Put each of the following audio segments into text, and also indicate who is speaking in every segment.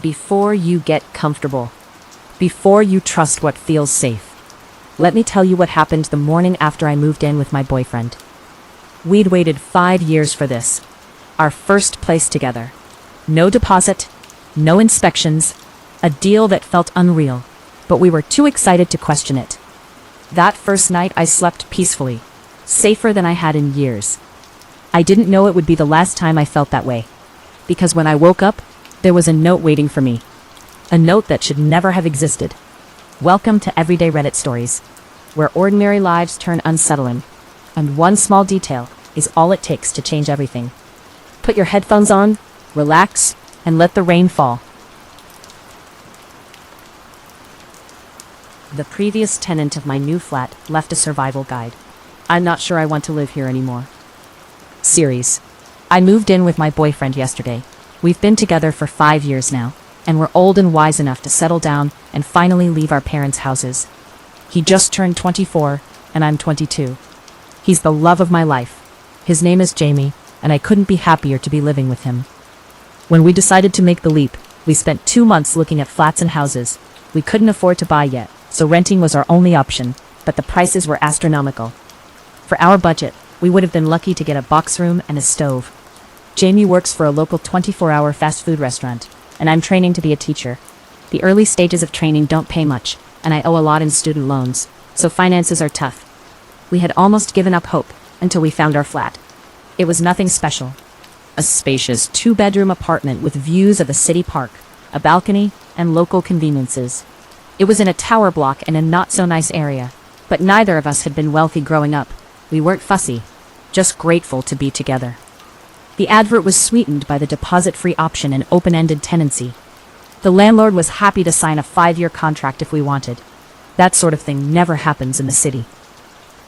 Speaker 1: Before you get comfortable. Before you trust what feels safe. Let me tell you what happened the morning after I moved in with my boyfriend. We'd waited 5 years for this. Our first place together. No deposit, no inspections, a deal that felt unreal, but we were too excited to question it. That first night I slept peacefully, safer than I had in years. I didn't know it would be the last time I felt that way, because when I woke up, there was a note waiting for me. A note that should never have existed. Welcome to Everyday Reddit Stories, where ordinary lives turn unsettling, and one small detail is all it takes to change everything. Put your headphones on, relax, and let the rain fall. The previous tenant of my new flat left a survival guide. I'm not sure I want to live here anymore. Series. I moved in with my boyfriend yesterday. We've been together for 5 years now, and we're old and wise enough to settle down and finally leave our parents' houses. He just turned 24, and I'm 22. He's the love of my life. His name is Jamie, and I couldn't be happier to be living with him. When we decided to make the leap, we spent 2 months looking at flats and houses. We couldn't afford to buy yet, so renting was our only option, but the prices were astronomical. For our budget, we would have been lucky to get a box room and a stove. Jamie works for a local 24-hour fast food restaurant, and I'm training to be a teacher. The early stages of training don't pay much, and I owe a lot in student loans, so finances are tough. We had almost given up hope until we found our flat. It was nothing special. A spacious 2-bedroom apartment with views of a city park, a balcony, and local conveniences. It was in a tower block in a not-so-nice area, but neither of us had been wealthy growing up. We weren't fussy, just grateful to be together. The advert was sweetened by the deposit-free option and open-ended tenancy. The landlord was happy to sign a 5-year contract if we wanted. That sort of thing never happens in the city.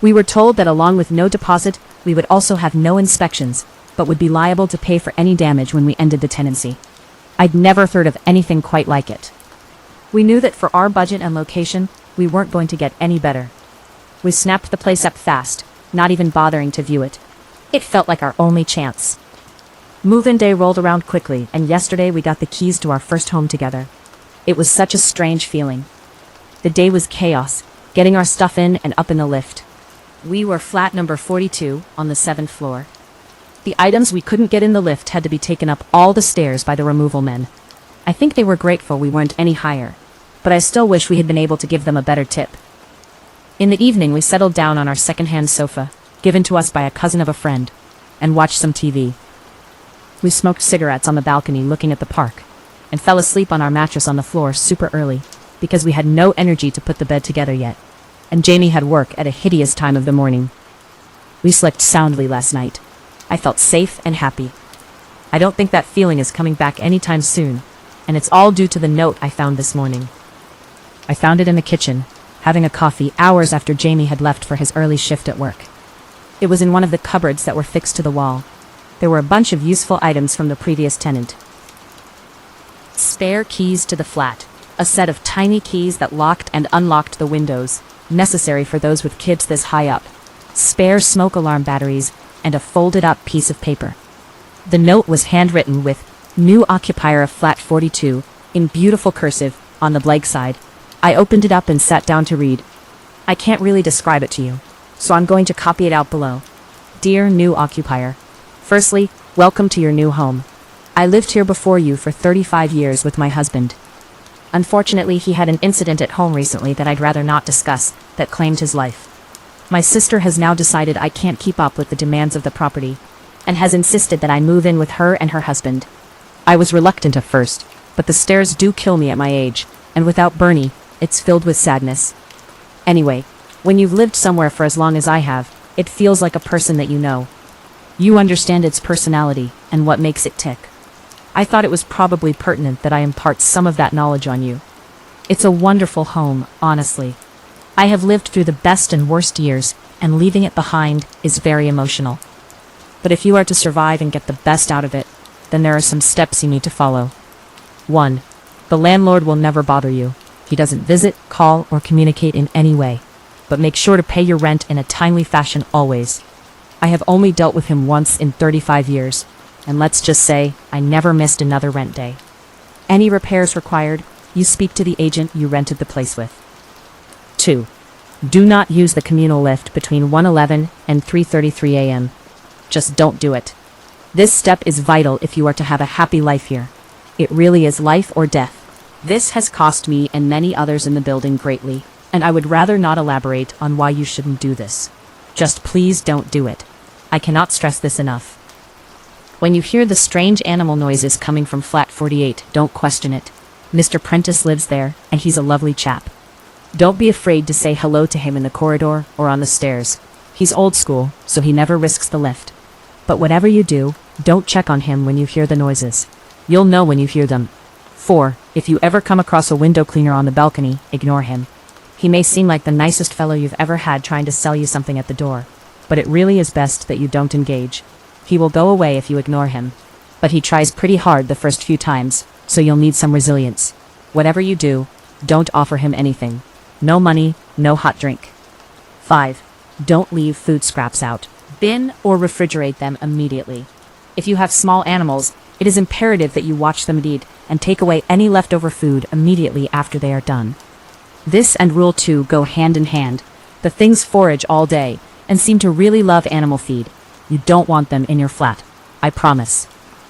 Speaker 1: We were told that along with no deposit, we would also have no inspections, but would be liable to pay for any damage when we ended the tenancy. I'd never heard of anything quite like it. We knew that for our budget and location, we weren't going to get any better. We snapped the place up fast, not even bothering to view it. It felt like our only chance. Move-in day rolled around quickly, and yesterday we got the keys to our first home together. It was such a strange feeling. The day was chaos, getting our stuff in and up in the lift. We were flat number 42 on the 7th floor. The items we couldn't get in the lift had to be taken up all the stairs by the removal men. I think they were grateful we weren't any higher, but I still wish we had been able to give them a better tip. In the evening we settled down on our second-hand sofa, given to us by a cousin of a friend, and watched some TV. We smoked cigarettes on the balcony looking at the park, and fell asleep on our mattress on the floor super early, because we had no energy to put the bed together yet, and Jamie had work at a hideous time of the morning. We slept soundly last night. I felt safe and happy. I don't think that feeling is coming back anytime soon, and it's all due to the note I found this morning. I found it in the kitchen, having a coffee hours after Jamie had left for his early shift at work. It was in one of the cupboards that were fixed to the wall. There were a bunch of useful items from the previous tenant. Spare keys to the flat, a set of tiny keys that locked and unlocked the windows, necessary for those with kids this high up, spare smoke alarm batteries, and a folded-up piece of paper. The note was handwritten with "New occupier of flat 42" in beautiful cursive on the blank side. I opened it up and sat down to read. I can't really describe it to you, so I'm going to copy it out below. Dear new occupier, firstly, welcome to your new home. I lived here before you for 35 years with my husband. Unfortunately, he had an incident at home recently that I'd rather not discuss, that claimed his life. My sister has now decided I can't keep up with the demands of the property, and has insisted that I move in with her and her husband. I was reluctant at first, but the stairs do kill me at my age, and without Bernie, it's filled with sadness. Anyway, when you've lived somewhere for as long as I have, it feels like a person that you know. You understand its personality, and what makes it tick. I thought it was probably pertinent that I impart some of that knowledge on you. It's a wonderful home, honestly. I have lived through the best and worst years, and leaving it behind is very emotional. But if you are to survive and get the best out of it, then there are some steps you need to follow. 1. The landlord will never bother you. He doesn't visit, call, or communicate in any way. But make sure to pay your rent in a timely fashion always. I have only dealt with him once in 35 years, and let's just say I never missed another rent day. Any repairs required, you speak to the agent you rented the place with. 2. Do not use the communal lift between 1:11 and 3:33 a.m. Just don't do it. This step is vital if you are to have a happy life here. It really is life or death. This has cost me and many others in the building greatly, and I would rather not elaborate on why you shouldn't do this. Just please don't do it. I cannot stress this enough. When you hear the strange animal noises coming from flat 48, don't question it. Mr. Prentice lives there, and he's a lovely chap. Don't be afraid to say hello to him in the corridor or on the stairs. He's old school, so he never risks the lift. But whatever you do, don't check on him when you hear the noises. You'll know when you hear them. 4. If you ever come across a window cleaner on the balcony, ignore him. He may seem like the nicest fellow you've ever had trying to sell you something at the door, but it really is best that you don't engage. He will go away if you ignore him. But he tries pretty hard the first few times, so you'll need some resilience. Whatever you do, don't offer him anything. No money, no hot drink. 5. Don't leave food scraps out. Bin or refrigerate them immediately. If you have small animals, it is imperative that you watch them eat and take away any leftover food immediately after they are done. This and Rule 2 go hand in hand. The things forage all day and seem to really love animal feed. You don't want them in your flat. I promise.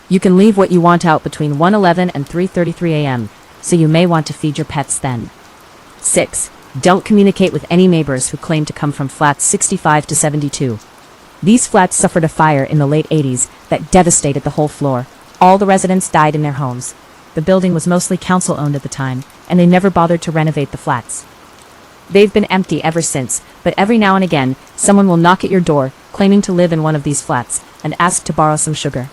Speaker 1: You can leave what you want out between 1:11 and 3:33 a.m., so you may want to feed your pets then. 6. Don't communicate with any neighbors who claim to come from flats 65 to 72. These flats suffered a fire in the late 80s that devastated the whole floor. All the residents died in their homes. The building was mostly council-owned at the time, and they never bothered to renovate the flats. They've been empty ever since, but every now and again, someone will knock at your door, claiming to live in one of these flats, and ask to borrow some sugar.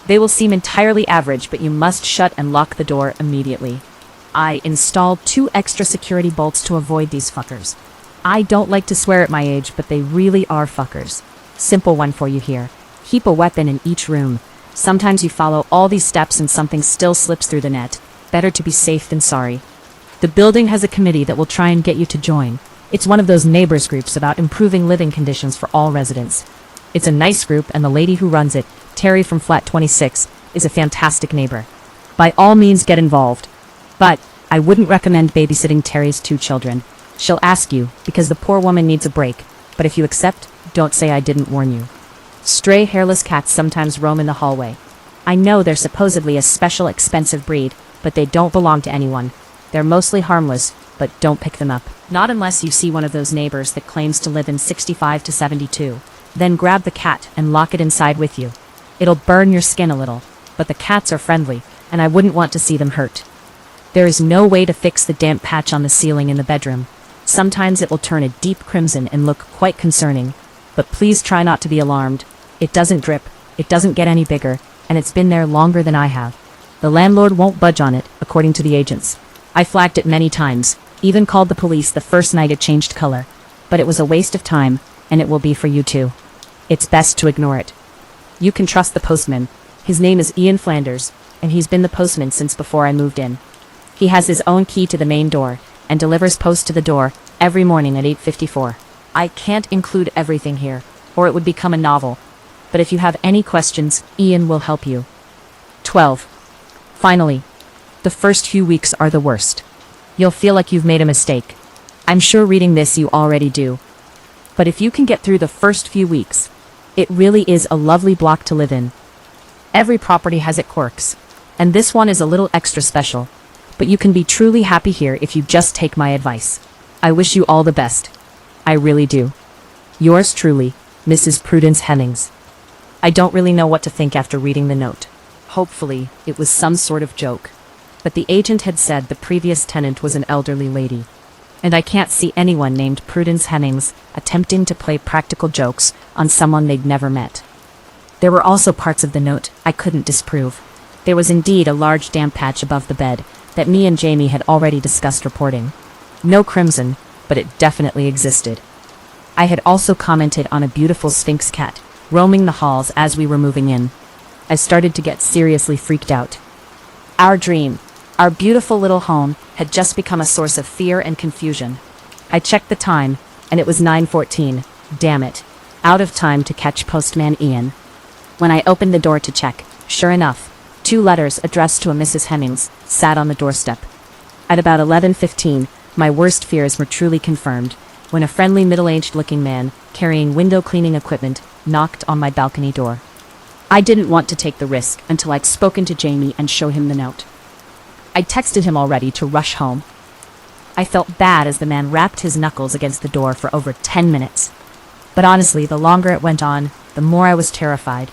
Speaker 1: They will seem entirely average, but you must shut and lock the door immediately. I installed 2 extra security bolts to avoid these fuckers. I don't like to swear at my age, but they really are fuckers. Simple one for you here. Keep a weapon in each room. Sometimes you follow all these steps and something still slips through the net. Better to be safe than sorry. The building has a committee that will try and get you to join. It's one of those neighbors groups about improving living conditions for all residents. It's a nice group, and the lady who runs it, Terry from flat 26, is a fantastic neighbor. By all means get involved. But I wouldn't recommend babysitting Terry's 2 children. She'll ask you, because the poor woman needs a break. But if you accept, don't say I didn't warn you. Stray hairless cats sometimes roam in the hallway. I know they're supposedly a special expensive breed, but they don't belong to anyone. They're mostly harmless, but don't pick them up. Not unless you see one of those neighbors that claims to live in 65 to 72. Then grab the cat and lock it inside with you. It'll burn your skin a little, but the cats are friendly, and I wouldn't want to see them hurt. There is no way to fix the damp patch on the ceiling in the bedroom. Sometimes it will turn a deep crimson and look quite concerning, but please try not to be alarmed. It doesn't drip, it doesn't get any bigger, and it's been there longer than I have. The landlord won't budge on it, according to the agents. I flagged it many times, even called the police the first night it changed color. But it was a waste of time, and it will be for you too. It's best to ignore it. You can trust the postman. His name is Ian Flanders, and he's been the postman since before I moved in. He has his own key to the main door, and delivers post to the door every morning at 8:54. I can't include everything here, or it would become a novel. But if you have any questions, Ian will help you. 12. Finally, the first few weeks are the worst. You'll feel like you've made a mistake. I'm sure reading this you already do. But if you can get through the first few weeks, it really is a lovely block to live in. Every property has its quirks, and this one is a little extra special. But you can be truly happy here if you just take my advice. I wish you all the best. I really do. Yours truly, Mrs. Prudence Hennings. I don't really know what to think after reading the note. Hopefully, it was some sort of joke. But the agent had said the previous tenant was an elderly lady. And I can't see anyone named Prudence Hennings attempting to play practical jokes on someone they'd never met. There were also parts of the note I couldn't disprove. There was indeed a large damp patch above the bed that me and Jamie had already discussed reporting. No crimson, but it definitely existed. I had also commented on a beautiful Sphinx cat roaming the halls as we were moving in. I started to get seriously freaked out. Our dream, our beautiful little home, had just become a source of fear and confusion. I checked the time, and it was 9:14. Damn it. Out of time to catch Postman Ian. When I opened the door to check, sure enough, 2 letters addressed to a Mrs. Hemmings sat on the doorstep. At about 11:15, my worst fears were truly confirmed when a friendly middle-aged-looking man carrying window-cleaning equipment knocked on my balcony door. I didn't want to take the risk until I'd spoken to Jamie and show him the note. I'd texted him already to rush home. I felt bad as the man rapped his knuckles against the door for over 10 minutes. But honestly, the longer it went on, the more I was terrified.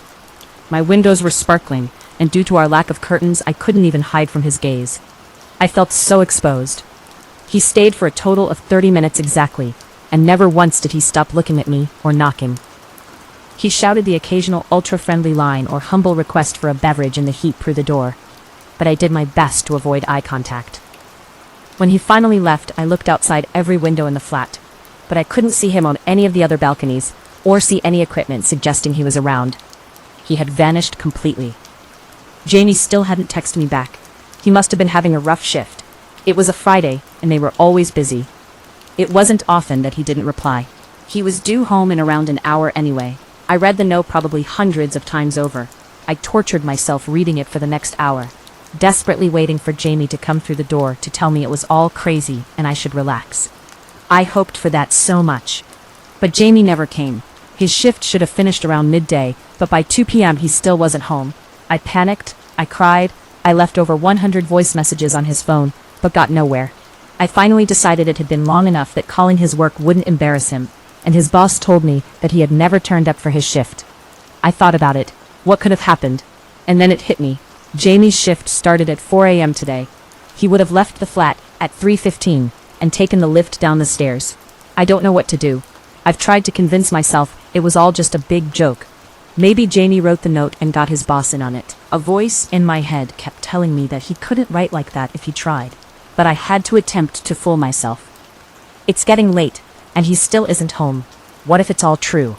Speaker 1: My windows were sparkling, and due to our lack of curtains, I couldn't even hide from his gaze. I felt so exposed. He stayed for a total of 30 minutes exactly, and never once did he stop looking at me or knocking. He shouted the occasional ultra-friendly line or humble request for a beverage in the heat through the door, but I did my best to avoid eye contact. When he finally left, I looked outside every window in the flat, but I couldn't see him on any of the other balconies or see any equipment suggesting he was around. He had vanished completely. Jamie still hadn't texted me back. He must have been having a rough shift. It was a Friday, and they were always busy. It wasn't often that he didn't reply. He was due home in around an hour anyway. I read the note probably hundreds of times over. I tortured myself reading it for the next hour, desperately waiting for Jamie to come through the door to tell me it was all crazy and I should relax. I hoped for that so much. But Jamie never came. His shift should have finished around midday, but by 2 p.m. he still wasn't home. I panicked, I cried, I left over 100 voice messages on his phone, but got nowhere. I finally decided it had been long enough that calling his work wouldn't embarrass him, and his boss told me that he had never turned up for his shift. I thought about it. What could have happened? And then it hit me. Jamie's shift started at 4 a.m. today. He would have left the flat at 3:15 and taken the lift down the stairs. I don't know what to do. I've tried to convince myself it was all just a big joke. Maybe Jamie wrote the note and got his boss in on it. A voice in my head kept telling me that he couldn't write like that if he tried, but I had to attempt to fool myself. It's getting late, and he still isn't home. What if it's all true?